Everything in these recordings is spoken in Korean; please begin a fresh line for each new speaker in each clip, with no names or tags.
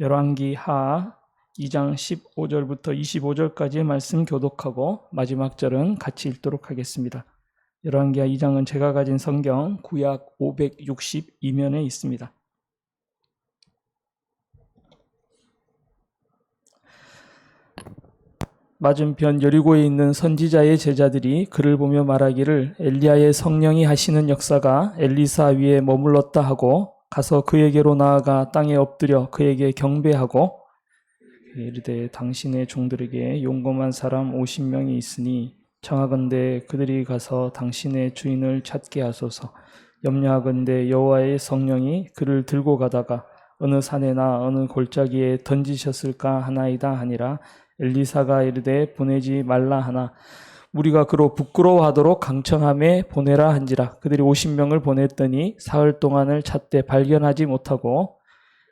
열왕기 하 2장 15절부터 25절까지의 말씀 교독하고 마지막 절은 같이 읽도록 하겠습니다. 열왕기하 2장은 제가 가진 성경 구약 562면에 있습니다. 맞은편 여리고에 있는 선지자의 제자들이 그를 보며 말하기를 엘리야의 성령이 하시는 역사가 엘리사 위에 머물렀다 하고 가서 그에게로 나아가 땅에 엎드려 그에게 경배하고 이르되 당신의 종들에게 용검한 사람 50명이 있으니 청하건대 그들이 가서 당신의 주인을 찾게 하소서. 염려하건대 여호와의 성령이 그를 들고 가다가 어느 산에나 어느 골짜기에 던지셨을까 하나이다 하니라. 엘리사가 이르되 보내지 말라 하나 우리가 그로 부끄러워하도록 강청함에 보내라 한지라. 그들이 50명을 보냈더니 사흘 동안을 찾되 발견하지 못하고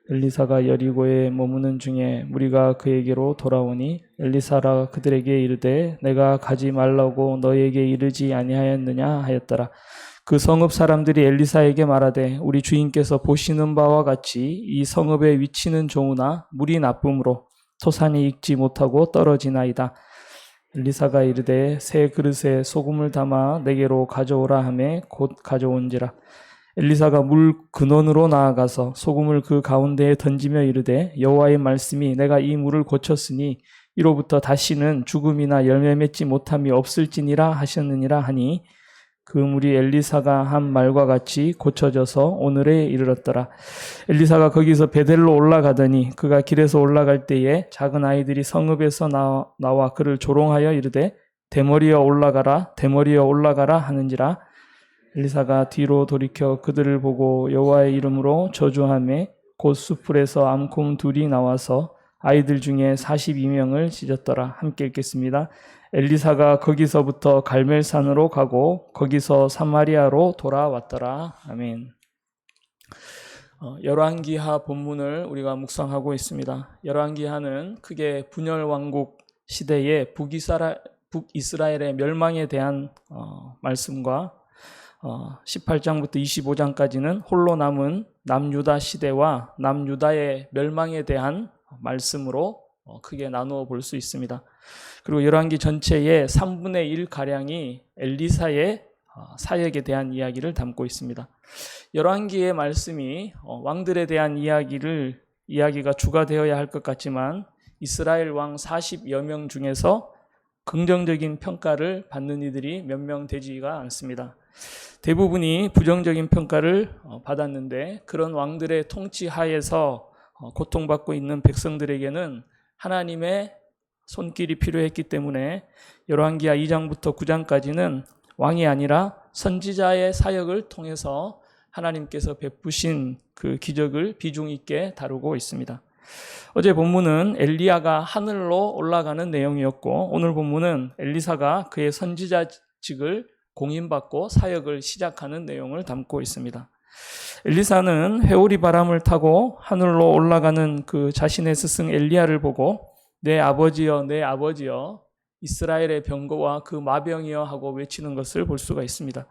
엘리사가 여리고에 머무는 중에 무리가 그에게로 돌아오니 엘리사라 그들에게 이르되 내가 가지 말라고 너에게 이르지 아니하였느냐 하였더라. 그 성읍 사람들이 엘리사에게 말하되 우리 주인께서 보시는 바와 같이 이 성읍의 위치는 좋으나 물이 나쁨으로 토산이 익지 못하고 떨어지나이다. 엘리사가 이르되 새 그릇에 소금을 담아 내게로 가져오라 하매 곧 가져온지라. 엘리사가 물 근원으로 나아가서 소금을 그 가운데에 던지며 이르되 여호와의 말씀이 내가 이 물을 고쳤으니 이로부터 다시는 죽음이나 열매 맺지 못함이 없을지니라 하셨느니라 하니 그 물이 엘리사가 한 말과 같이 고쳐져서 오늘에 이르렀더라. 엘리사가 거기서 베델로 올라가더니 그가 길에서 올라갈 때에 작은 아이들이 성읍에서 나와 그를 조롱하여 이르되 대머리여 올라가라 대머리여 올라가라 하는지라. 엘리사가 뒤로 돌이켜 그들을 보고 여호와의 이름으로 저주하매 곧 수풀에서 암콩 둘이 나와서 아이들 중에 42명을 찢었더라. 함께 읽겠습니다. 엘리사가 거기서부터 갈멜산으로 가고 거기서 사마리아로 돌아왔더라. 아멘. 열왕기하 본문을 우리가 묵상하고 있습니다. 열왕기하는 크게 분열 왕국 시대의 북이스라엘의 멸망에 대한 말씀과 18장부터 25장까지는 홀로 남은 남유다 시대와 남유다의 멸망에 대한 말씀으로 크게 나누어 볼 수 있습니다. 그리고 열왕기 전체의 3분의 1가량이 엘리사의 사역에 대한 이야기를 담고 있습니다. 열왕기의 말씀이 왕들에 대한 이야기가 주가 되어야 할 것 같지만 이스라엘 왕 40여 명 중에서 긍정적인 평가를 받는 이들이 몇 명 되지가 않습니다. 대부분이 부정적인 평가를 받았는데 그런 왕들의 통치 하에서 고통받고 있는 백성들에게는 하나님의 손길이 필요했기 때문에 열왕기하 2장부터 9장까지는 왕이 아니라 선지자의 사역을 통해서 하나님께서 베푸신 그 기적을 비중 있게 다루고 있습니다. 어제 본문은 엘리야가 하늘로 올라가는 내용이었고 오늘 본문은 엘리사가 그의 선지자직을 공인받고 사역을 시작하는 내용을 담고 있습니다. 엘리사는 회오리 바람을 타고 하늘로 올라가는 그 자신의 스승 엘리야를 보고 내 아버지여 내 아버지여 이스라엘의 병거와 그 마병이여 하고 외치는 것을 볼 수가 있습니다.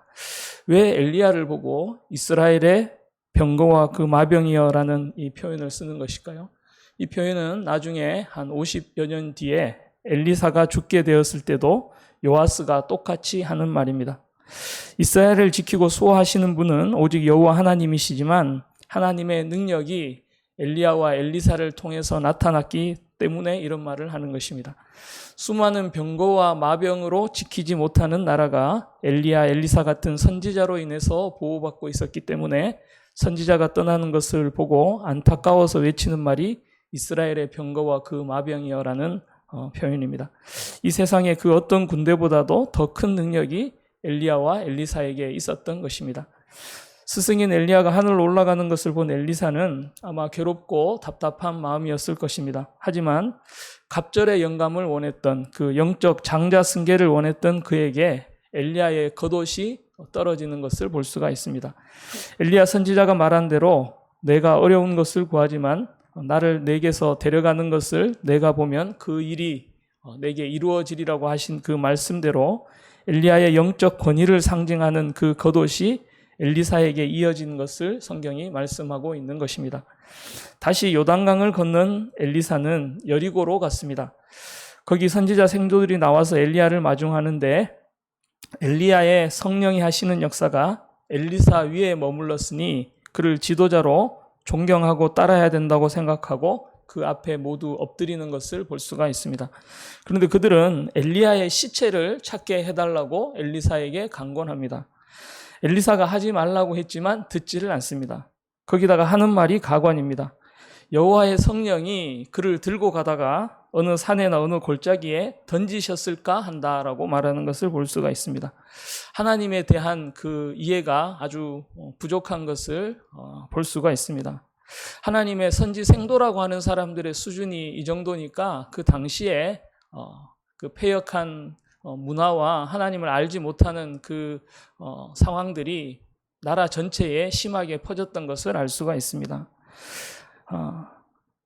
왜 엘리야를 보고 이스라엘의 병거와 그 마병이여라는 이 표현을 쓰는 것일까요? 이 표현은 나중에 한 50여 년 뒤에 엘리사가 죽게 되었을 때도 요아스가 똑같이 하는 말입니다. 이스라엘을 지키고 수호하시는 분은 오직 여호와 하나님이시지만 하나님의 능력이 엘리야와 엘리사를 통해서 나타났기 때문에 이런 말을 하는 것입니다. 수많은 병거와 마병으로 지키지 못하는 나라가 엘리야, 엘리사 같은 선지자로 인해서 보호받고 있었기 때문에 선지자가 떠나는 것을 보고 안타까워서 외치는 말이 이스라엘의 병거와 그 마병이여라는 표현입니다. 이 세상에 그 어떤 군대보다도 더 큰 능력이 엘리야와 엘리사에게 있었던 것입니다. 스승인 엘리야가 하늘로 올라가는 것을 본 엘리사는 아마 괴롭고 답답한 마음이었을 것입니다. 하지만 갑절의 영감을 원했던 그 영적 장자 승계를 원했던 그에게 엘리야의 겉옷이 떨어지는 것을 볼 수가 있습니다. 엘리야 선지자가 말한 대로 내가 어려운 것을 구하지만 나를 내게서 데려가는 것을 내가 보면 그 일이 내게 이루어지리라고 하신 그 말씀대로 엘리야의 영적 권위를 상징하는 그 겉옷이 엘리사에게 이어진 것을 성경이 말씀하고 있는 것입니다. 다시 요단강을 건넌 엘리사는 여리고로 갔습니다. 거기 선지자 생도들이 나와서 엘리야를 마중하는데 엘리야의 성령이 하시는 역사가 엘리사 위에 머물렀으니 그를 지도자로 존경하고 따라야 된다고 생각하고 그 앞에 모두 엎드리는 것을 볼 수가 있습니다. 그런데 그들은 엘리야의 시체를 찾게 해달라고 엘리사에게 강권합니다. 엘리사가 하지 말라고 했지만 듣지를 않습니다. 거기다가 하는 말이 가관입니다. 여호와의 성령이 그를 들고 가다가 어느 산에나 어느 골짜기에 던지셨을까 한다라고 말하는 것을 볼 수가 있습니다. 하나님에 대한 그 이해가 아주 부족한 것을 볼 수가 있습니다. 하나님의 선지 생도라고 하는 사람들의 수준이 이 정도니까 그 당시에 그 패역한 문화와 하나님을 알지 못하는 그 상황들이 나라 전체에 심하게 퍼졌던 것을 알 수가 있습니다.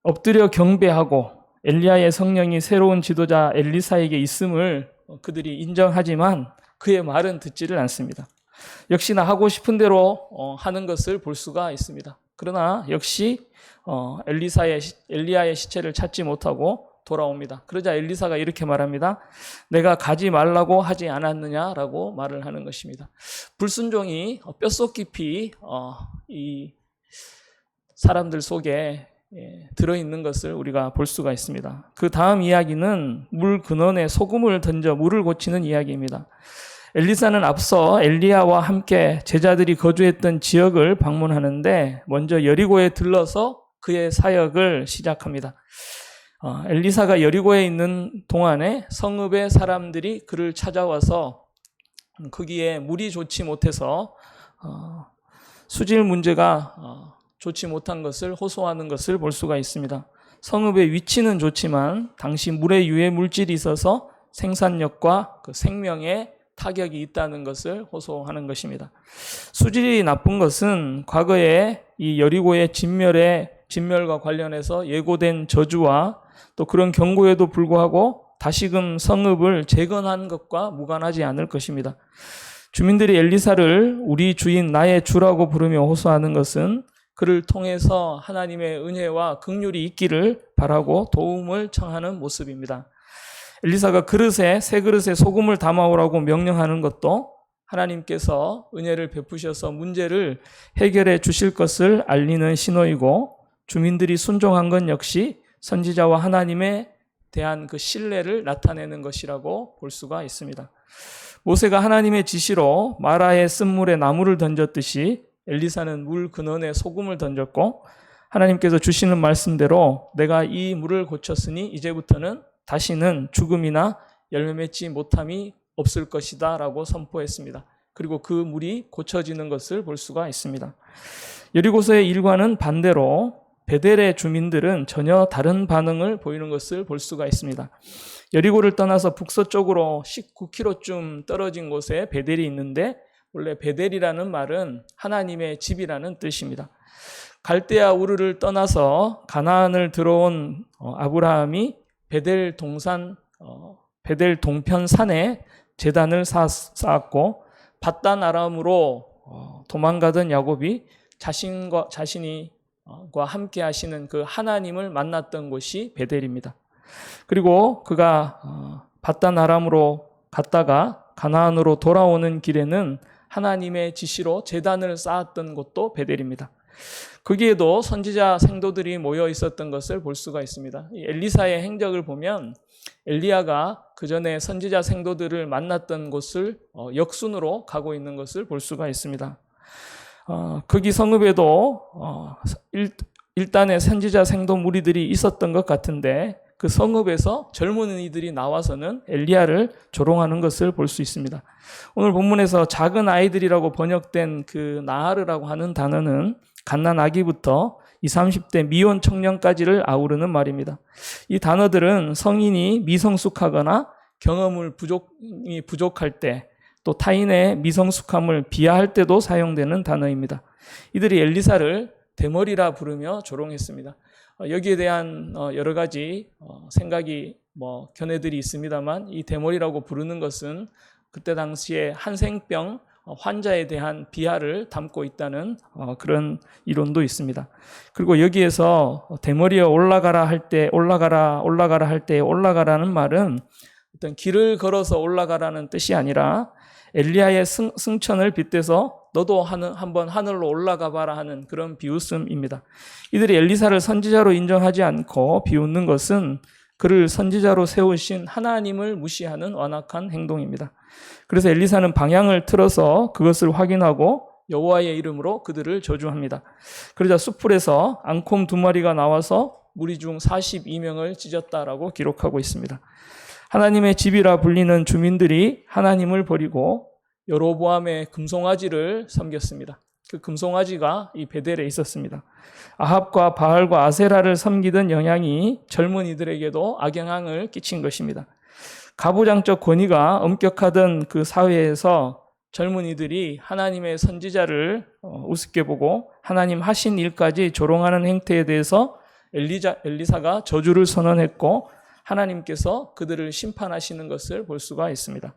엎드려 경배하고 엘리야의 성령이 새로운 지도자 엘리사에게 있음을 그들이 인정하지만 그의 말은 듣지를 않습니다. 역시나 하고 싶은 대로 하는 것을 볼 수가 있습니다. 그러나 역시 엘리야의 시체를 찾지 못하고 돌아옵니다. 그러자 엘리사가 이렇게 말합니다. 내가 가지 말라고 하지 않았느냐라고 말을 하는 것입니다. 불순종이 뼛속 깊이 이 사람들 속에 들어있는 것을 우리가 볼 수가 있습니다. 그 다음 이야기는 물 근원에 소금을 던져 물을 고치는 이야기입니다. 엘리사는 앞서 엘리야와 함께 제자들이 거주했던 지역을 방문하는데 먼저 여리고에 들러서 그의 사역을 시작합니다. 엘리사가 여리고에 있는 동안에 성읍의 사람들이 그를 찾아와서 거기에 물이 좋지 못해서 수질 문제가 좋지 못한 것을 호소하는 것을 볼 수가 있습니다. 성읍의 위치는 좋지만 당시 물에 유해 물질이 있어서 생산력과 그 생명에 타격이 있다는 것을 호소하는 것입니다. 수질이 나쁜 것은 과거에 이 여리고의 진멸과 관련해서 예고된 저주와 또 그런 경고에도 불구하고 다시금 성읍을 재건한 것과 무관하지 않을 것입니다. 주민들이 엘리사를 우리 주인 나의 주라고 부르며 호소하는 것은 그를 통해서 하나님의 은혜와 긍휼이 있기를 바라고 도움을 청하는 모습입니다. 엘리사가 새 그릇에 소금을 담아오라고 명령하는 것도 하나님께서 은혜를 베푸셔서 문제를 해결해 주실 것을 알리는 신호이고 주민들이 순종한 것 역시 선지자와 하나님에 대한 그 신뢰를 나타내는 것이라고 볼 수가 있습니다. 모세가 하나님의 지시로 마라의 쓴물에 나무를 던졌듯이 엘리사는 물 근원에 소금을 던졌고 하나님께서 주시는 말씀대로 내가 이 물을 고쳤으니 이제부터는 다시는 죽음이나 열매 맺지 못함이 없을 것이다 라고 선포했습니다. 그리고 그 물이 고쳐지는 것을 볼 수가 있습니다. 여리고서의 일과는 반대로 베델의 주민들은 전혀 다른 반응을 보이는 것을 볼 수가 있습니다. 여리고를 떠나서 북서쪽으로 19km쯤 떨어진 곳에 베델이 있는데 원래 베델이라는 말은 하나님의 집이라는 뜻입니다. 갈대아 우르를 떠나서 가나안을 들어온 아브라함이 베델 동편 산에 제단을 쌓았고 밧단 아람으로 도망가던 야곱이 자신이 함께 하시는 그 하나님을 만났던 곳이 베델입니다. 그리고 그가 밧단 아람으로 갔다가 가나안으로 돌아오는 길에는 하나님의 지시로 제단을 쌓았던 곳도 베델입니다. 거기에도 선지자 생도들이 모여 있었던 것을 볼 수가 있습니다. 엘리사의 행적을 보면 엘리야가 그 전에 선지자 생도들을 만났던 곳을 역순으로 가고 있는 것을 볼 수가 있습니다. 거기 성읍에도 일단의 선지자 생도 무리들이 있었던 것 같은데 그 성읍에서 젊은이들이 나와서는 엘리야를 조롱하는 것을 볼 수 있습니다. 오늘 본문에서 작은 아이들이라고 번역된 그 나하르라고 하는 단어는 갓난 아기부터 20, 30대 미혼 청년까지를 아우르는 말입니다. 이 단어들은 성인이 미성숙하거나 경험을 부족할 때 또 타인의 미성숙함을 비하할 때도 사용되는 단어입니다. 이들이 엘리사를 대머리라 부르며 조롱했습니다. 여기에 대한 여러 가지 생각이 견해들이 있습니다만 이 대머리라고 부르는 것은 그때 당시에 한생병 환자에 대한 비하를 담고 있다는 그런 이론도 있습니다. 그리고 여기에서 대머리에 올라가라 할 때 올라가라 할 때 올라가라는 말은 어떤 길을 걸어서 올라가라는 뜻이 아니라 엘리야의 승천을 빗대서 너도 한번 하늘로 올라가 봐라 하는 그런 비웃음입니다. 이들이 엘리사를 선지자로 인정하지 않고 비웃는 것은 그를 선지자로 세우신 하나님을 무시하는 완악한 행동입니다. 그래서 엘리사는 방향을 틀어서 그것을 확인하고 여호와의 이름으로 그들을 저주합니다. 그러자 숯불에서 앙콤 2마리가 나와서 무리 중 42명을 찢었다라고 기록하고 있습니다. 하나님의 집이라 불리는 주민들이 하나님을 버리고 여로보암의 금송아지를 섬겼습니다. 그 금송아지가 이 베델에 있었습니다. 아합과 바알과 아세라를 섬기던 영향이 젊은이들에게도 악영향을 끼친 것입니다. 가부장적 권위가 엄격하던 그 사회에서 젊은이들이 하나님의 선지자를 우습게 보고 하나님 하신 일까지 조롱하는 행태에 대해서 엘리사가 저주를 선언했고 하나님께서 그들을 심판하시는 것을 볼 수가 있습니다.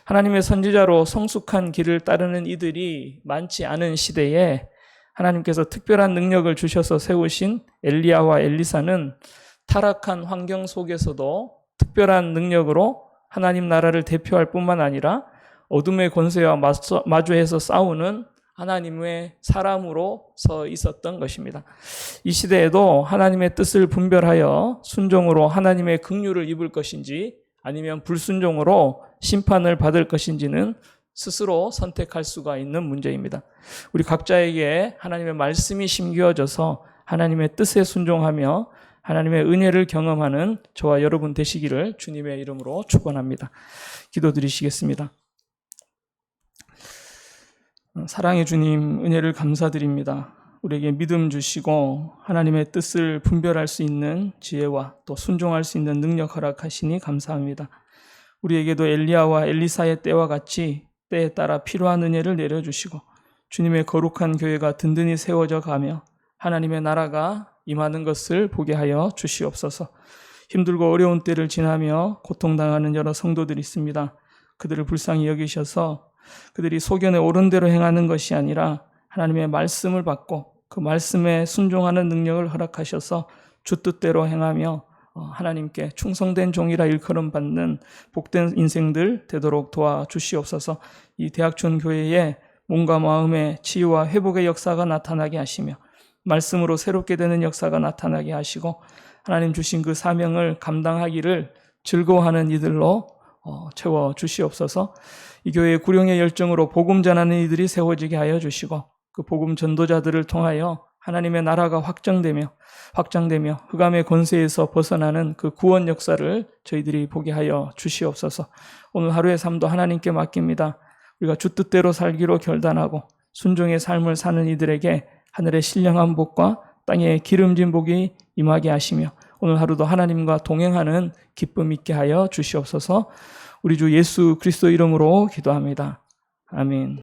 하나님의 선지자로 성숙한 길을 따르는 이들이 많지 않은 시대에 하나님께서 특별한 능력을 주셔서 세우신 엘리야와 엘리사는 타락한 환경 속에서도 특별한 능력으로 하나님 나라를 대표할 뿐만 아니라 어둠의 권세와 마주해서 싸우는 하나님의 사람으로 서 있었던 것입니다. 이 시대에도 하나님의 뜻을 분별하여 순종으로 하나님의 긍휼을 입을 것인지 아니면 불순종으로 심판을 받을 것인지는 스스로 선택할 수가 있는 문제입니다. 우리 각자에게 하나님의 말씀이 심겨져서 하나님의 뜻에 순종하며 하나님의 은혜를 경험하는 저와 여러분 되시기를 주님의 이름으로 축원합니다. 기도드리시겠습니다. 사랑의 주님, 은혜를 감사드립니다. 우리에게 믿음 주시고 하나님의 뜻을 분별할 수 있는 지혜와 또 순종할 수 있는 능력 허락하시니 감사합니다. 우리에게도 엘리야와 엘리사의 때와 같이 때에 따라 필요한 은혜를 내려주시고 주님의 거룩한 교회가 든든히 세워져 가며 하나님의 나라가 임하는 것을 보게 하여 주시옵소서. 힘들고 어려운 때를 지나며 고통당하는 여러 성도들이 있습니다. 그들을 불쌍히 여기셔서 그들이 소견에 옳은 대로 행하는 것이 아니라 하나님의 말씀을 받고 그 말씀에 순종하는 능력을 허락하셔서 주 뜻대로 행하며 하나님께 충성된 종이라 일컬음 받는 복된 인생들 되도록 도와주시옵소서. 이 대학촌 교회에 몸과 마음의 치유와 회복의 역사가 나타나게 하시며 말씀으로 새롭게 되는 역사가 나타나게 하시고 하나님 주신 그 사명을 감당하기를 즐거워하는 이들로 채워주시옵소서. 이 교회의 구령의 열정으로 복음 전하는 이들이 세워지게 하여 주시고 그 복음 전도자들을 통하여 하나님의 나라가 확장되며 흑암의 권세에서 벗어나는 그 구원 역사를 저희들이 보게 하여 주시옵소서. 오늘 하루의 삶도 하나님께 맡깁니다. 우리가 주 뜻대로 살기로 결단하고 순종의 삶을 사는 이들에게 하늘의 신령한 복과 땅의 기름진 복이 임하게 하시며 오늘 하루도 하나님과 동행하는 기쁨 있게 하여 주시옵소서. 우리 주 예수 그리스도 이름으로 기도합니다. 아멘.